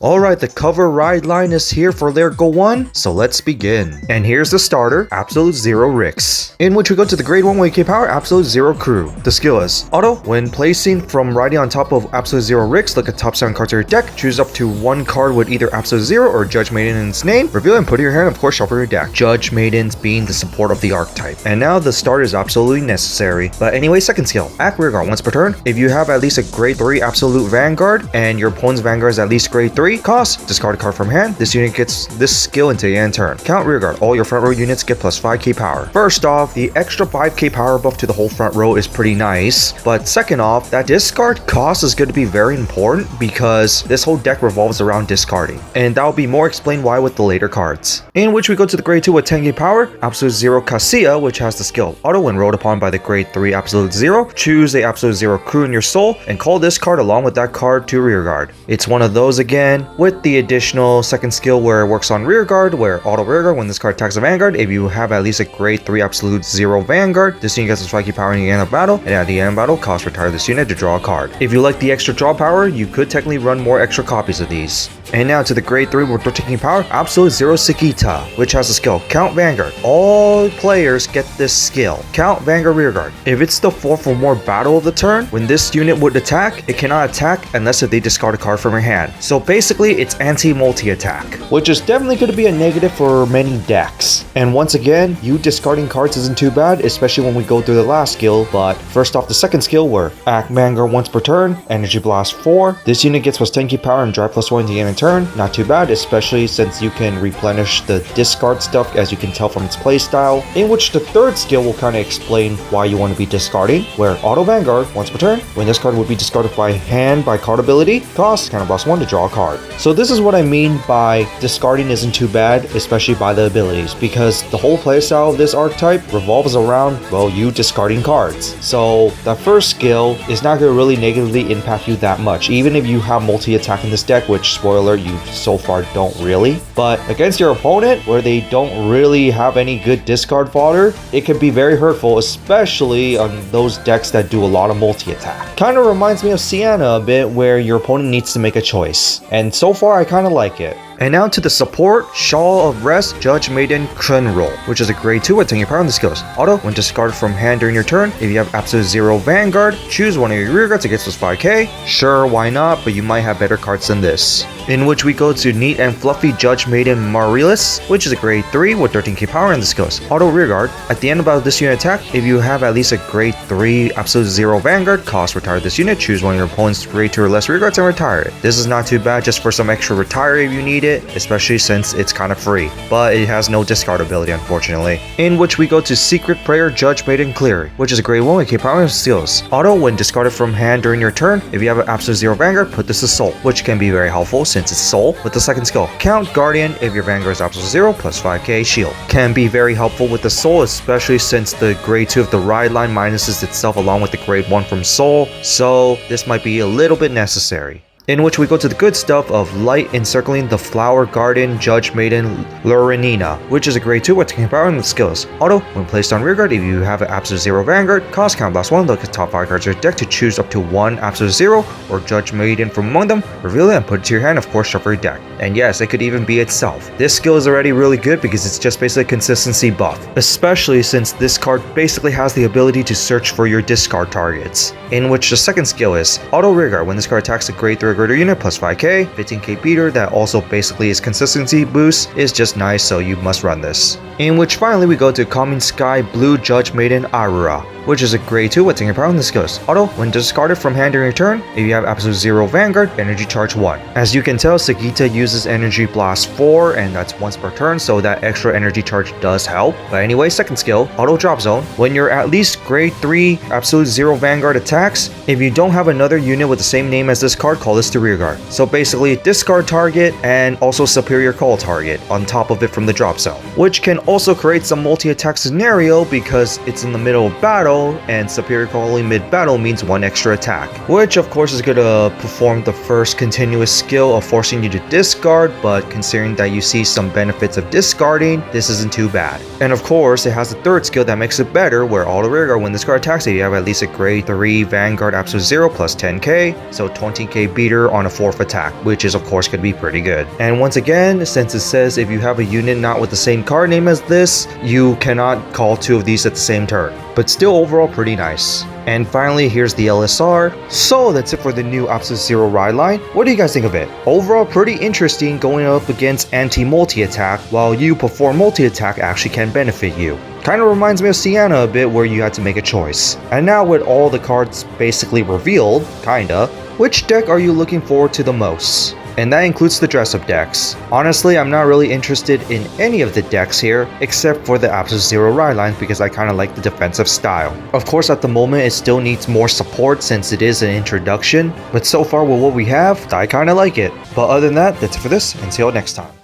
Alright, the cover ride line is here for Layer Go 1, so let's begin. And here's the starter, Absolute Zero Rix, in which we go to the Grade 1 AK Power, Absolute Zero Crew. The skill is Auto. When placing from riding on top of Absolute Zero Rix, look at top 7 cards of your deck, choose up to one card with either Absolute Zero or Judge Maiden in its name, reveal and put it in your hand, of course shuffle your deck. Judge Maidens being the support of the archetype. And now the starter is absolutely necessary. But anyway, second skill, Act Rearguard once per turn. If you have at least a Grade 3 Absolute Vanguard, and your opponent's Vanguard is at least Grade 3, cost, discard a card from hand. This unit gets this skill until you end turn. Count Rearguard. All your front row units get plus 5k power. First off, the extra 5k power buff to the whole front row is pretty nice. But second off, that discard cost is going to be very important because this whole deck revolves around discarding. And that will be more explained why with the later cards. In which we go to the Grade 2 with 10k power, Absolute Zero Casilla, which has the skill Auto. When rolled upon by the Grade 3 Absolute Zero, choose a Absolute Zero Crew in your soul and call this card along with that card to Rearguard. It's one of those again with the additional second skill where it works on Rearguard, where Auto Rearguard when this card attacks a Vanguard. If you have at least a Grade 3 Absolute Zero Vanguard, this unit gets a 5k power in the end of battle, and at the end of battle, cost retire this unit to draw a card. If you like the extra draw power, you could technically run more extra copies of these. And now to the Grade 3 with 13k power, Absolute Zero Sekita, which has the skill Count Vanguard. All players get this skill, Count Vanguard Rearguard. If it's the 4th or more battle of the turn, when this unit would attack, it cannot attack unless if they discard a card from your hand. So basically, it's anti-multi-attack, which is definitely going to be a negative for many decks. And once again, you discarding cards isn't too bad, especially when we go through the last skill. But first off, the second skill where Act Vanguard once per turn, Energy Blast 4. This unit gets plus 10k power and drive plus 1 at the end of turn. Not too bad, especially since you can replenish the discard stuff as you can tell from its playstyle. In which the third skill will kind of explain why you want to be discarding, where Auto Vanguard once per turn. When this card would be discarded by hand by card ability, cost counter blast 1 to draw a card. So this is what I mean by discarding isn't too bad, especially by the abilities, because the whole playstyle of this archetype revolves around, well, you discarding cards. So the first skill is not going to really negatively impact you that much, even if you have multi-attack in this deck, which, spoiler, you so far don't really. But against your opponent, where they don't really have any good discard fodder, it can be very hurtful, especially on those decks that do a lot of multi-attack. Kind of reminds me of Sienna a bit, where your opponent needs to make a choice. And so far, I kind of like it. And now to the support, Shawl of Rest, Judge Maiden Krenroll, which is a Grade 2 with 10k power on the skills. Auto, when discarded from hand during your turn, if you have Absolute Zero Vanguard, choose one of your rearguards against plus 5k. Sure, why not, but you might have better cards than this. In which we go to Neat and Fluffy Judge Maiden Marilis, which is a Grade 3 with 13k power on the skills. Auto Rearguard, at the end of this unit attack, if you have at least a Grade 3 Absolute Zero Vanguard, cost retire this unit, choose one of your opponent's Grade 2 or less rearguards and retire it. This is not too bad just for some extra retire if you need it, especially since it's kind of free, but it has no discard ability unfortunately. In which we go to Secret Prayer Judge Maiden Cleary, which is a Grade 1 with K power and steals. Auto, when discarded from hand during your turn, if you have an Absolute Zero Vanguard, put this to Soul, which can be very helpful since it's Soul. With the second skill, Count Guardian, if your Vanguard is Absolute Zero, plus 5k shield. Can be very helpful with the Soul, especially since the Grade 2 of the ride line minuses itself along with the Grade 1 from Soul, so this might be a little bit necessary. In which we go to the good stuff of Light Encircling the Flower Garden Judge Maiden Lorenina, which is a Grade 2 with 10k power and with skills. Auto, when placed on Rearguard, if you have an Absolute Zero Vanguard, cost count blast 1, look at top 5 cards of your deck to choose up to one Absolute Zero or Judge Maiden from among them, reveal it and put it to your hand, of course shuffle your deck. And yes, it could even be itself. This skill is already really good because it's just basically a consistency buff, especially since this card basically has the ability to search for your discard targets. In which the second skill is Auto Rearguard, when this card attacks a Grade 3 or greater unit, plus 5k, 15k beater that also basically is consistency boost, is just nice, so you must run this. In which finally we go to Calming Sky Blue Judge Maiden Aurora, which is a Grade 2 with 10k power on the skills. Auto, when discarded from hand during your turn, if you have Absolute Zero Vanguard, Energy Charge 1. As you can tell, Sekita uses Energy Blast 4, and that's once per turn, so that extra energy charge does help. But anyway, second skill, Auto Drop Zone. When you're at least Grade 3 Absolute Zero Vanguard attacks, if you don't have another unit with the same name as this card, call this to Rearguard. So basically, discard target and also superior call target on top of it from the drop zone, which can also create some multi-attack scenario because it's in the middle of battle spell, and superior calling mid-battle means 1 extra attack, which of course is gonna perform the first continuous skill of forcing you to discard, but considering that you see some benefits of discarding, this isn't too bad. And of course, it has the third skill that makes it better, where all the rearguard when this card attacks you have at least a grade 3 Vanguard Absolute Zero plus 10k, so 20k beater on a 4th attack, which is of course gonna be pretty good. And once again, since it says if you have a unit not with the same card name as this, you cannot call 2 of these at the same turn, but still overall pretty nice. And finally, here's the LSR. So that's it for the new Absolute Zero ride line. What do you guys think of it? Overall pretty interesting going up against anti-multi-attack, while you perform multi-attack actually can benefit you. Kinda reminds me of Sienna a bit, where you had to make a choice. And now with all the cards basically revealed, kinda, which deck are you looking forward to the most? And that includes the dress-up decks. Honestly, I'm not really interested in any of the decks here, except for the Absolute Zero ride lines, because I kinda like the defensive style. Of course, at the moment, it still needs more support since it is an introduction, but so far with what we have, I kinda like it. But other than that, that's it for this, and see you all next time.